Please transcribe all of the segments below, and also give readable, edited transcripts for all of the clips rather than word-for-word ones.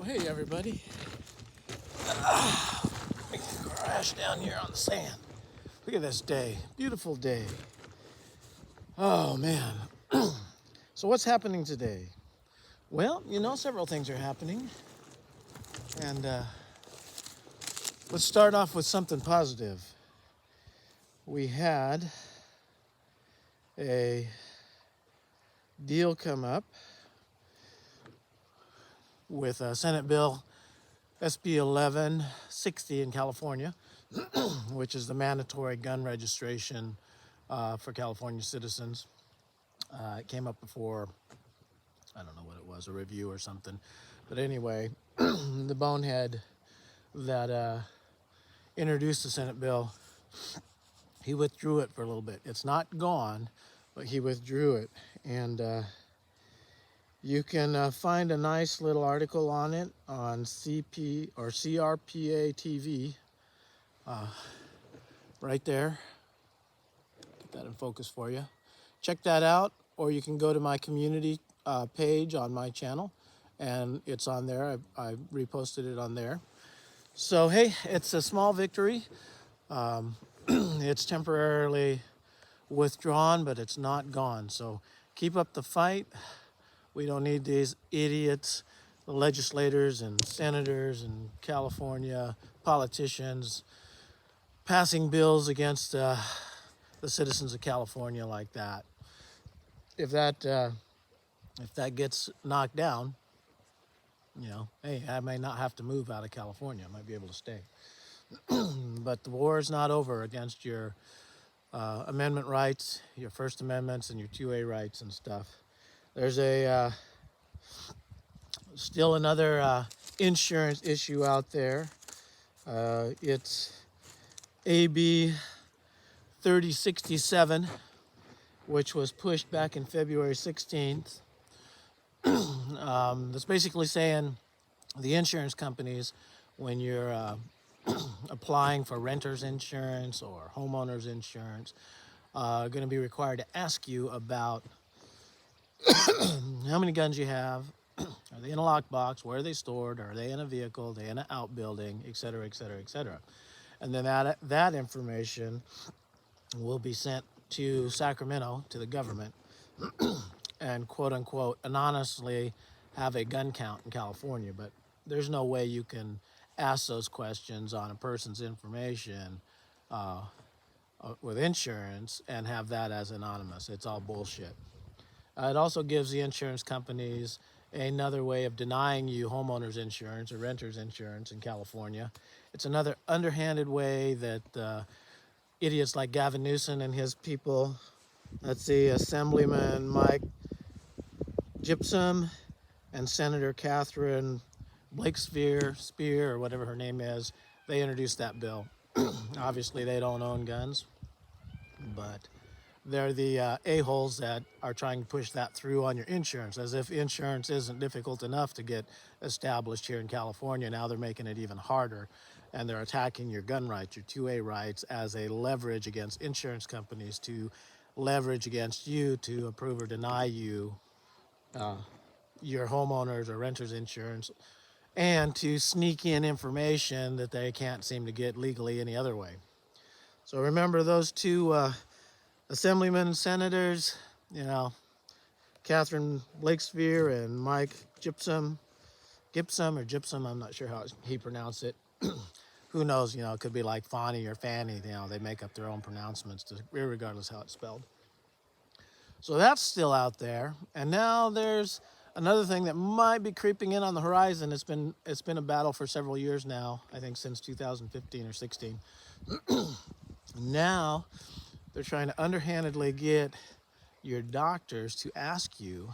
Well, hey everybody. We can crash down here on the sand. Look at this day. Beautiful day. Oh man. So what's happening today? Well, several things are happening. And let's start off with something positive. We had a deal come up with Senate Bill SB 1160 in California, which is the mandatory gun registration for California citizens. It came up before, I don't know what it was, a review or something. But anyway, the bonehead that introduced the Senate bill, he withdrew it for a little bit. It's not gone, but he withdrew it. And you can find a nice little article on it on CP or CRPA TV right there. Get that in focus for you. Check that out, or you can go to my community page on my channel, and it's on there. I reposted it on there. So hey, it's a small victory. It's temporarily withdrawn, but it's not gone. So keep up the fight. We don't need these idiots, the legislators and senators and California politicians passing bills against the citizens of California like that. If that gets knocked down, hey, I may not have to move out of California. I might be able to stay. But the war is not over against your amendment rights, your First Amendments, and your 2A rights and stuff. There's still another insurance issue out there. It's AB 3067, which was pushed back in February 16th. That's basically saying the insurance companies, when you're applying for renter's insurance or homeowner's insurance, are going to be required to ask you about how many guns you have. Are they in a lockbox? Where are they stored? Are they in a vehicle? Are they in an outbuilding? Et cetera, et cetera, et cetera. And then that information will be sent to Sacramento, to the government, and quote unquote anonymously have a gun count in California. But there's no way you can ask those questions on a person's information with insurance and have that as anonymous. It's all bullshit. It also gives the insurance companies another way of denying you homeowners insurance or renters insurance in California. It's another underhanded way that idiots like Gavin Newsom and his people, let's see, Assemblyman Mike Gypsum and Senator Catherine Spear, or whatever her name is, they introduced that bill. Obviously, they don't own guns, but they're the a-holes that are trying to push that through on your insurance, as if insurance isn't difficult enough to get established here in California. Now they're making it even harder, and they're attacking your gun rights, your 2A rights, as a leverage against insurance companies to leverage against you to approve or deny you your homeowners or renters insurance, and to sneak in information that they can't seem to get legally any other way. So remember those two assemblymen and senators, Catherine Blakespear and Mike Gypsum, I'm not sure how he pronounced it. Who knows, it could be like Fonny or Fanny, they make up their own pronouncements, regardless how it's spelled. So that's still out there. And now there's another thing that might be creeping in on the horizon. It's been a battle for several years now, I think since 2015 or 16. Now they're trying to underhandedly get your doctors to ask you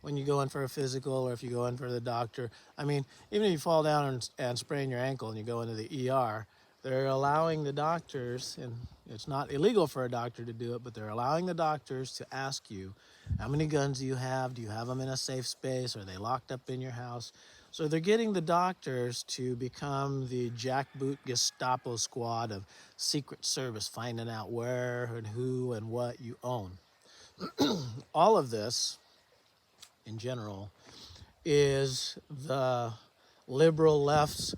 when you go in for a physical or if you go in for the doctor. I mean, even if you fall down and sprain your ankle and you go into the ER, they're allowing the doctors, and it's not illegal for a doctor to do it, but they're allowing the doctors to ask you, how many guns do you have? Do you have them in a safe space? Are they locked up in your house? So they're getting the doctors to become the jackboot Gestapo squad of Secret Service, finding out where and who and what you own. All of this, in general, is the liberal left's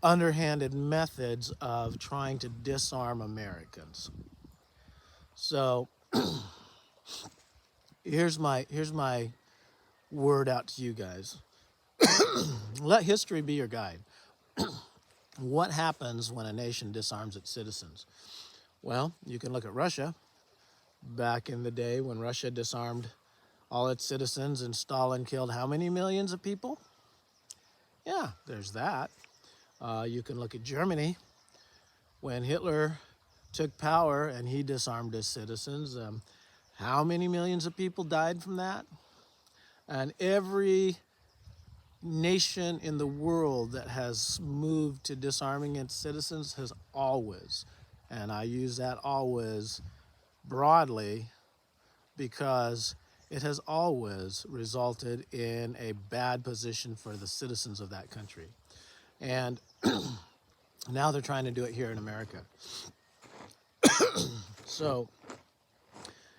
underhanded methods of trying to disarm Americans. So here's my word out to you guys. Let history be your guide. What happens when a nation disarms its citizens? Well, you can look at Russia. Back in the day when Russia disarmed all its citizens and Stalin killed how many millions of people? Yeah, there's that. You can look at Germany. When Hitler took power and he disarmed his citizens, how many millions of people died from that? And every nation in the world that has moved to disarming its citizens has always, and I use that always broadly because it has always resulted in a bad position for the citizens of that country. And now they're trying to do it here in America. So,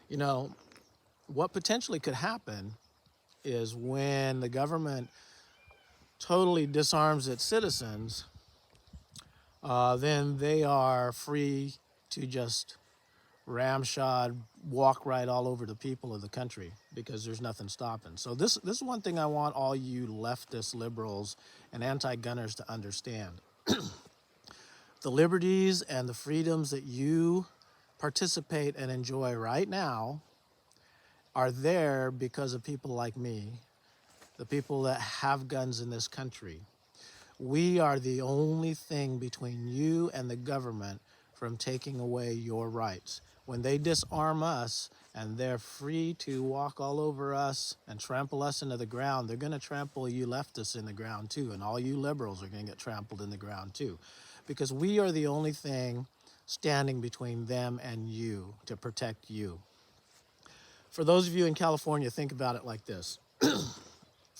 you know, what potentially could happen is when the government totally disarms its citizens, then they are free to just ramshod, walk right all over the people of the country because there's nothing stopping. So this is one thing I want all you leftist liberals and anti-gunners to understand. The liberties and the freedoms that you participate and enjoy right now are there because of people like me, the people that have guns in this country. We are the only thing between you and the government from taking away your rights. When they disarm us and they're free to walk all over us and trample us into the ground, they're going to trample you leftists in the ground too, and all you liberals are going to get trampled in the ground too, because we are the only thing standing between them and you to protect you. For those of you in California, think about it like this.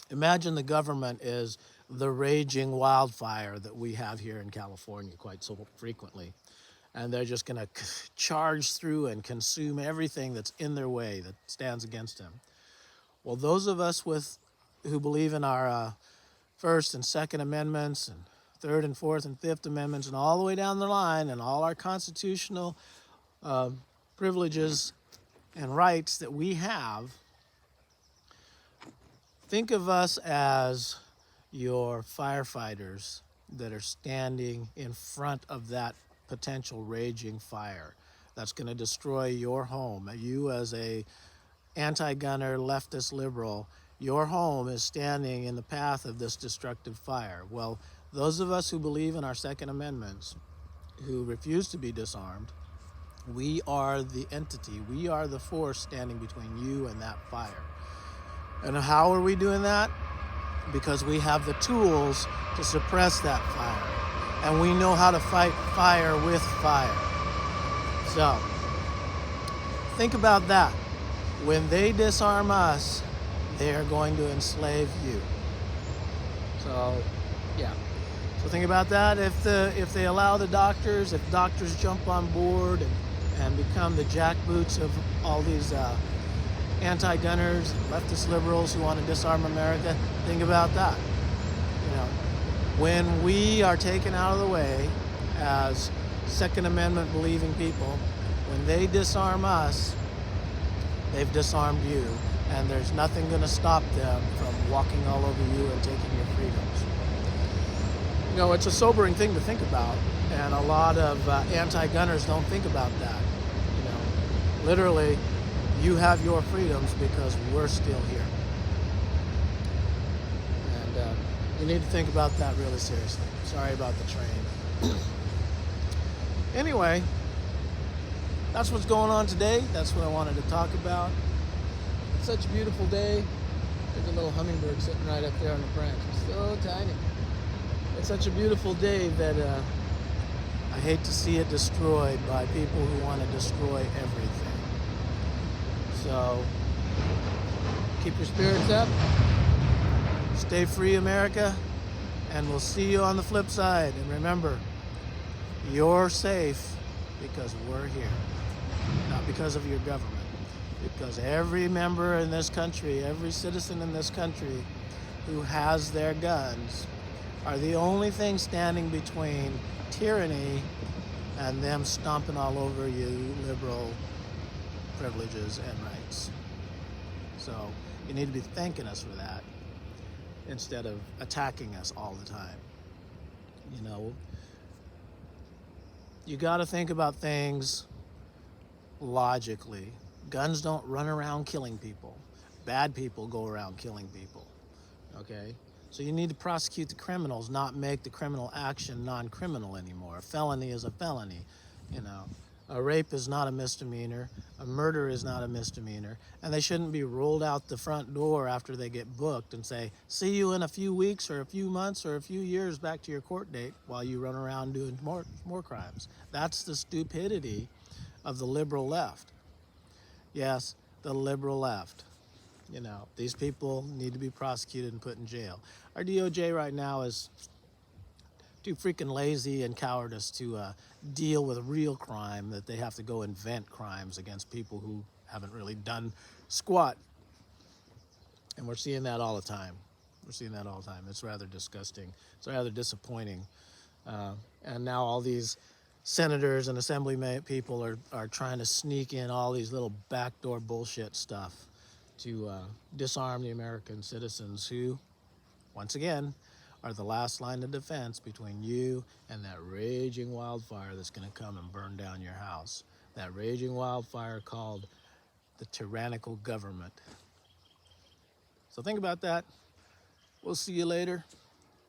Imagine the government is the raging wildfire that we have here in California quite so frequently. And they're just going to charge through and consume everything that's in their way that stands against them. Well, those of us who believe in our First and Second Amendments and Third and Fourth and Fifth Amendments and all the way down the line and all our constitutional privileges and rights that we have, think of us as your firefighters that are standing in front of that potential raging fire that's going to destroy your home. You as a anti-gunner, leftist liberal, your home is standing in the path of this destructive fire. Well, those of us who believe in our Second Amendments, who refuse to be disarmed, we are the entity, we are the force standing between you and that fire. And how are we doing that? Because we have the tools to suppress that fire. And we know how to fight fire with fire. So, think about that. When they disarm us, they are going to enslave you. So, yeah. So think about that. If they allow the doctors, if doctors jump on board and become the jackboots of all these anti-gunners, leftist liberals who want to disarm America, think about that. You know, when we are taken out of the way as Second Amendment believing people, when they disarm us, they've disarmed you, and there's nothing going to stop them from walking all over you and taking your freedoms. You know, it's a sobering thing to think about, and a lot of anti-gunners don't think about that. You know, literally, you have your freedoms because we're still here. And you need to think about that really seriously. Sorry about the train. Anyway, that's what's going on today. That's what I wanted to talk about. It's such a beautiful day. There's a little hummingbird sitting right up there on the branch. It's so tiny. It's such a beautiful day that I hate to see it destroyed by people who want to destroy everything. So, keep your spirits up. Stay free, America. And we'll see you on the flip side. And remember, you're safe because we're here. Not because of your government. Because every member in this country, every citizen in this country who has their guns are the only thing standing between tyranny and them stomping all over you liberal privileges and rights. So you need to be thanking us for that instead of attacking us all the time. You know, you got to think about things logically. Guns don't run around killing people. Bad people go around killing people. Okay? So you need to prosecute the criminals, not make the criminal action non-criminal anymore. A felony is a felony, you know. A rape is not a misdemeanor. A murder is not a misdemeanor. And they shouldn't be rolled out the front door after they get booked and say, see you in a few weeks or a few months or a few years back to your court date while you run around doing more crimes. That's the stupidity of the liberal left. Yes, the liberal left. You know, these people need to be prosecuted and put in jail. Our DOJ right now is too freaking lazy and cowardice to deal with real crime, that they have to go invent crimes against people who haven't really done squat. And we're seeing that all the time. We're seeing that all the time. It's rather disgusting. It's rather disappointing. And now all these senators and assembly people are trying to sneak in all these little backdoor bullshit stuff to disarm the American citizens who, once again, are the last line of defense between you and that raging wildfire that's going to come and burn down your house. That raging wildfire called the tyrannical government. So think about that. We'll see you later.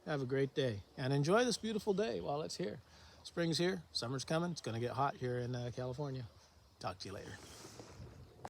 Have a great day. And enjoy this beautiful day while it's here. Spring's here. Summer's coming. It's going to get hot here in California. Talk to you later.